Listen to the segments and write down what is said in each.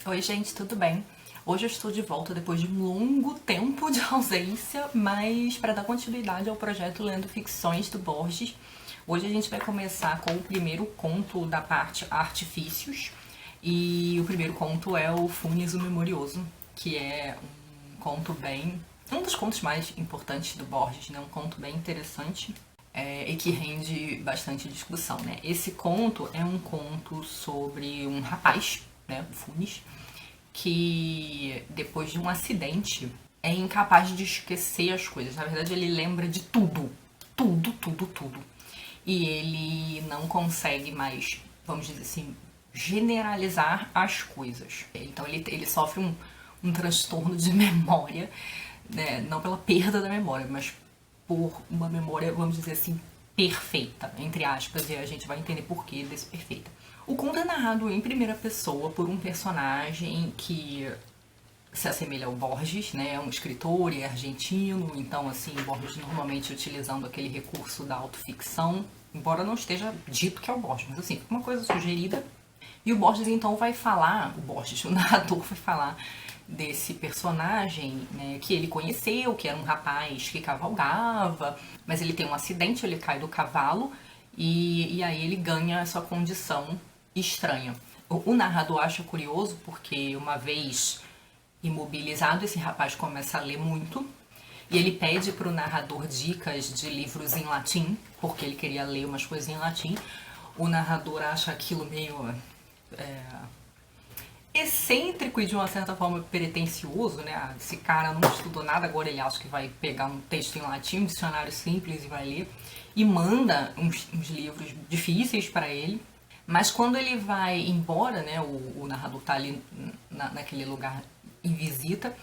Oi, gente, tudo bem? Hoje eu estou de volta depois de um longo tempo de ausência, mas para dar continuidade ao projeto Lendo Ficções do Borges. Hoje a gente vai começar com o primeiro conto da parte Artifícios, e o primeiro conto é o Funes o Memorioso, que é um dos contos mais importantes do Borges, né? Um conto bem interessante. E que rende bastante discussão, né? Esse conto é um conto sobre um rapaz, né, o Funes, que depois de um acidente é incapaz de esquecer as coisas. Na verdade, ele lembra de tudo. Tudo, tudo, tudo. E ele não consegue mais, vamos dizer assim, generalizar as coisas. Então ele sofre um transtorno de memória, né? Não pela perda da memória, mas por uma memória, vamos dizer assim, perfeita, entre aspas, e a gente vai entender por que desse perfeita. O conto é narrado em primeira pessoa por um personagem que se assemelha ao Borges, né? É um escritor e é argentino, então assim, Borges normalmente utilizando aquele recurso da autoficção, embora não esteja dito que é o Borges, mas assim, uma coisa sugerida. E o Borges então vai falar, o narrador vai falar desse personagem, né, que ele conheceu, que era um rapaz que cavalgava, mas ele tem um acidente, ele cai do cavalo e aí ele ganha essa condição estranha. O narrador acha curioso porque uma vez imobilizado, esse rapaz começa a ler muito e ele pede para o narrador dicas de livros em latim, porque ele queria ler umas coisas em latim. O narrador acha aquilo meio excêntrico e de uma certa forma pretencioso, né? Esse cara não estudou nada, agora ele acha que vai pegar um texto em latim, um dicionário simples e vai ler, e manda uns livros difíceis para ele. Mas quando ele vai embora, né, o narrador tá ali naquele lugar em visita,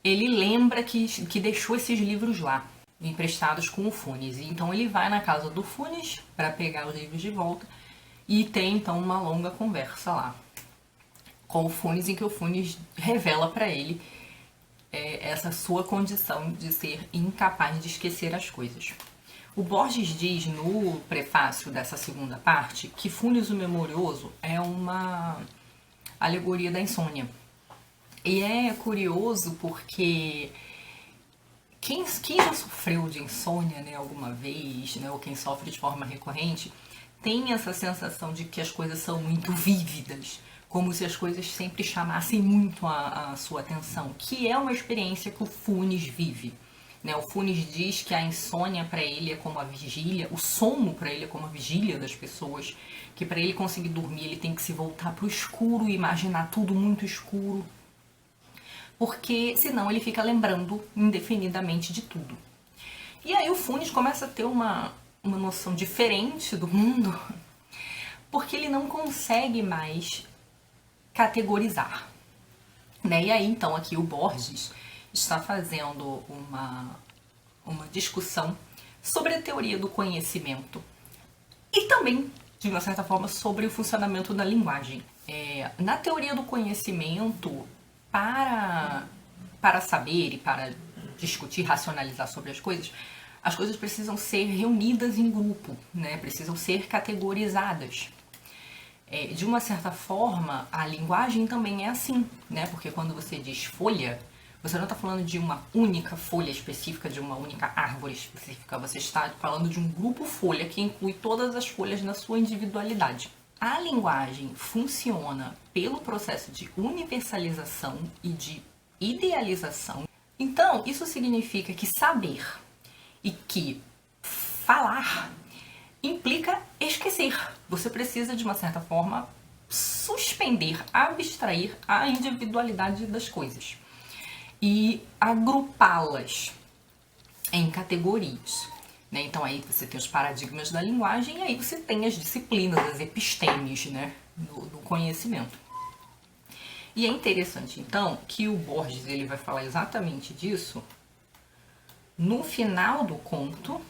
ele lembra que deixou esses livros lá, emprestados com o Funes. E então ele vai na casa do Funes para pegar os livros de volta e tem então uma longa conversa lá com o Funes, em que o Funes revela para ele essa sua condição de ser incapaz de esquecer as coisas. O Borges diz no prefácio dessa segunda parte que Funes o Memorioso é uma alegoria da insônia. E é curioso porque quem já sofreu de insônia, né, alguma vez, né, ou quem sofre de forma recorrente, tem essa sensação de que as coisas são muito vívidas, como se as coisas sempre chamassem muito a sua atenção, que é uma experiência que o Funes vive. Né? O Funes diz que a insônia para ele é como a vigília, o sono para ele é como a vigília das pessoas, que para ele conseguir dormir ele tem que se voltar para o escuro e imaginar tudo muito escuro, porque senão ele fica lembrando indefinidamente de tudo. E aí o Funes começa a ter uma noção diferente do mundo, porque ele não consegue mais categorizar. Né? E aí, então, aqui o Borges está fazendo uma discussão sobre a teoria do conhecimento e também, de uma certa forma, sobre o funcionamento da linguagem. Na teoria do conhecimento, para saber e para discutir, racionalizar sobre as coisas precisam ser reunidas em grupo, né? Precisam ser categorizadas. De uma certa forma, a linguagem também é assim, né? Porque quando você diz folha, você não está falando de uma única folha específica, de uma única árvore específica. Você está falando de um grupo folha que inclui todas as folhas na sua individualidade. A linguagem funciona pelo processo de universalização e de idealização. Então, isso significa que saber e que falar implica esquecer. Você precisa, de uma certa forma, suspender, abstrair a individualidade das coisas e agrupá-las em categorias. Né? Então aí você tem os paradigmas da linguagem e aí você tem as disciplinas, as epistemes, né, do conhecimento. E é interessante, então, que o Borges ele vai falar exatamente disso no final do conto,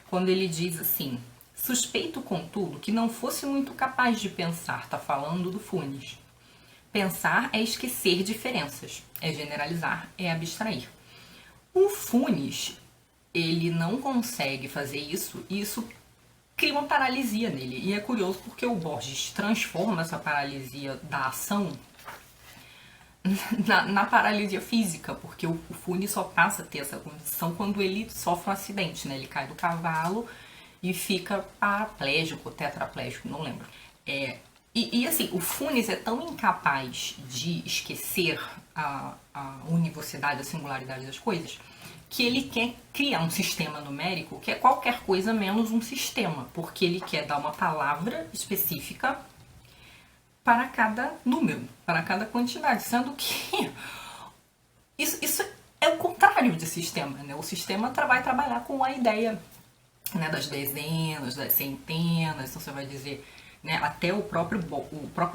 quando ele diz assim: suspeito, contudo, que não fosse muito capaz de pensar, tá falando do Funes. Pensar é esquecer diferenças, é generalizar, é abstrair. O Funes, ele não consegue fazer isso e isso cria uma paralisia nele. E é curioso porque o Borges transforma essa paralisia da ação na paralisia física, porque o Funes só passa a ter essa condição quando ele sofre um acidente, né? Ele cai do cavalo e fica paraplégico, tetraplégico, não lembro. E assim, o Funes é tão incapaz de esquecer a univocidade, a singularidade das coisas, que ele quer criar um sistema numérico que é qualquer coisa menos um sistema, porque ele quer dar uma palavra específica para cada número, para cada quantidade, sendo que isso é o contrário de sistema, né? O sistema vai trabalhar com a ideia, né, das dezenas, das centenas, então você vai dizer, né, até o próprio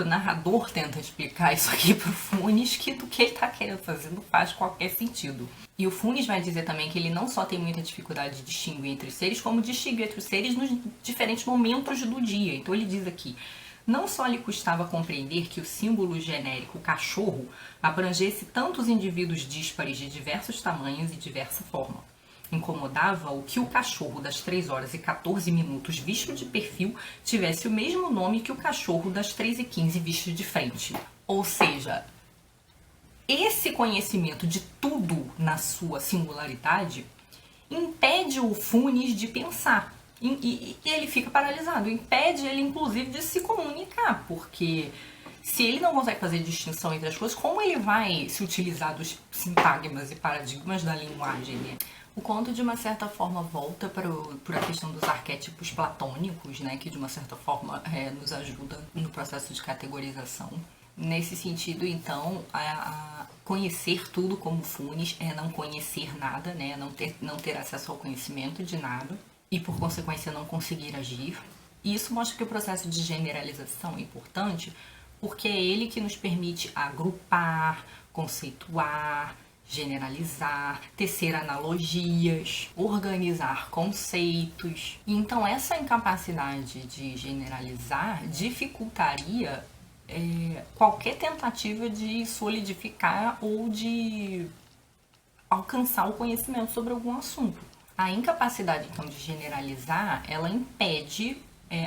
narrador tenta explicar isso aqui pro Funes, que do que ele está querendo fazer não faz qualquer sentido. E o Funes vai dizer também que ele não só tem muita dificuldade de distinguir entre os seres, como distinguir entre os seres nos diferentes momentos do dia. Então ele diz aqui: não só lhe custava compreender que o símbolo genérico cachorro abrangesse tantos indivíduos díspares de diversos tamanhos e diversa forma. Incomodava-o que o cachorro das 3 horas e 14 minutos visto de perfil tivesse o mesmo nome que o cachorro das 3 e 15 visto de frente. Ou seja, esse conhecimento de tudo na sua singularidade impede o Funes de pensar. E ele fica paralisado, impede ele inclusive de se comunicar, porque se ele não consegue fazer distinção entre as coisas, como ele vai se utilizar dos sintagmas e paradigmas da linguagem, né? O conto, de uma certa forma, volta para a questão dos arquétipos platônicos, né, que de uma certa forma nos ajuda no processo de categorização. Nesse sentido, então, a conhecer tudo como Funes é não conhecer nada, né, não ter acesso ao conhecimento de nada e, por consequência, não conseguir agir. E isso mostra que o processo de generalização é importante porque é ele que nos permite agrupar, conceituar, generalizar, tecer analogias, organizar conceitos. Então essa incapacidade de generalizar dificultaria qualquer tentativa de solidificar ou de alcançar o conhecimento sobre algum assunto. A incapacidade, então, de generalizar, ela impede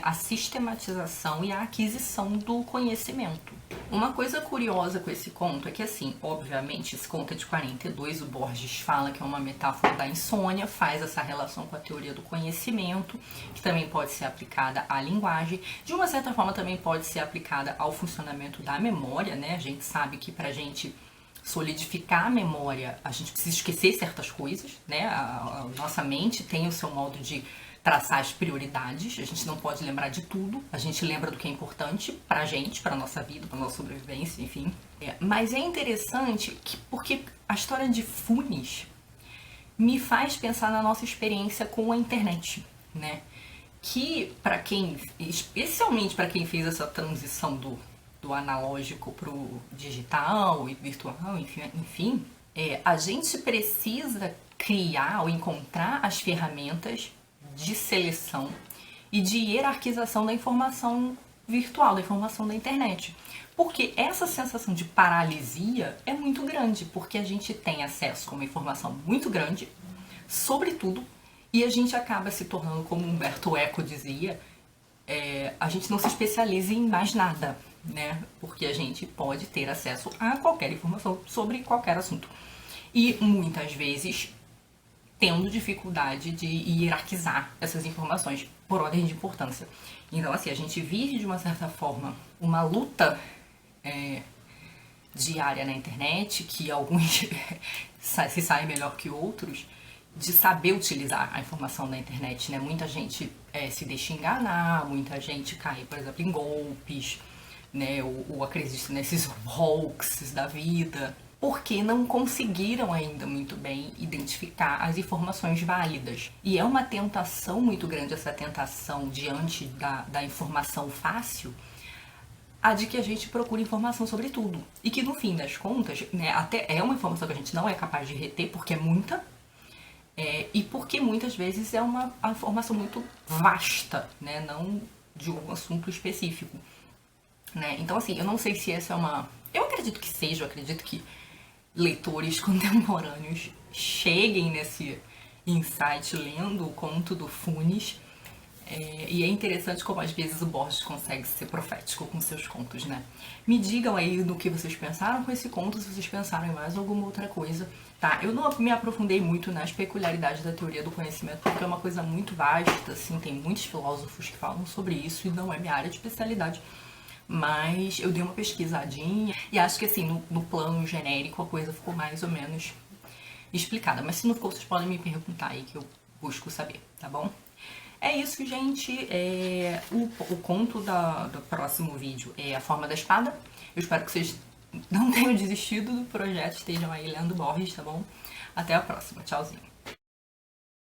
a sistematização e a aquisição do conhecimento. Uma coisa curiosa com esse conto é que, assim, obviamente, esse conto é de 42, o Borges fala que é uma metáfora da insônia, faz essa relação com a teoria do conhecimento, que também pode ser aplicada à linguagem, de uma certa forma também pode ser aplicada ao funcionamento da memória, né? A gente sabe que pra gente solidificar a memória, a gente precisa esquecer certas coisas, né? A nossa mente tem o seu modo de traçar as prioridades, a gente não pode lembrar de tudo, a gente lembra do que é importante pra gente, pra nossa vida, pra nossa sobrevivência, enfim. Mas é interessante porque a história de Funes me faz pensar na nossa experiência com a internet, né? Que para quem, especialmente para quem fez essa transição do analógico pro digital e virtual, enfim, a gente precisa criar ou encontrar as ferramentas de seleção e de hierarquização da informação virtual, da informação da internet. Porque essa sensação de paralisia é muito grande, porque a gente tem acesso a uma informação muito grande sobre tudo e a gente acaba se tornando, como Humberto Eco dizia, a gente não se especializa em mais nada, né? Porque a gente pode ter acesso a qualquer informação sobre qualquer assunto. E muitas vezes tendo dificuldade de hierarquizar essas informações por ordem de importância. Então, assim, a gente vive, de uma certa forma, uma luta diária na internet, que alguns se saem melhor que outros, de saber utilizar a informação da internet, né? Muita gente se deixa enganar, muita gente cai, por exemplo, em golpes, né? Ou acredita nesses hoaxes da vida, porque não conseguiram ainda muito bem identificar as informações válidas. E é uma tentação muito grande, essa tentação diante da informação fácil, a de que a gente procura informação sobre tudo. E que no fim das contas, né, até é uma informação que a gente não é capaz de reter, porque é muita, e porque muitas vezes é uma informação muito vasta, né, não de um assunto específico. Né? Então, assim, eu não sei se essa é uma... Eu acredito que seja, eu acredito que leitores contemporâneos cheguem nesse insight lendo o conto do Funes, E é interessante como às vezes o Borges consegue ser profético com seus contos, né? Me digam aí no que vocês pensaram com esse conto, se vocês pensaram em mais alguma outra coisa, tá? Eu não me aprofundei muito nas peculiaridades da teoria do conhecimento, porque é uma coisa muito vasta, assim, tem muitos filósofos que falam sobre isso e não é minha área de especialidade. Mas eu dei uma pesquisadinha e acho que assim, no plano genérico a coisa ficou mais ou menos explicada. Mas se não ficou, vocês podem me perguntar aí que eu busco saber, tá bom? É isso, gente. O conto do próximo vídeo é A Forma da Espada. Eu espero que vocês não tenham desistido do projeto, estejam aí lendo Borges, tá bom? Até a próxima. Tchauzinho.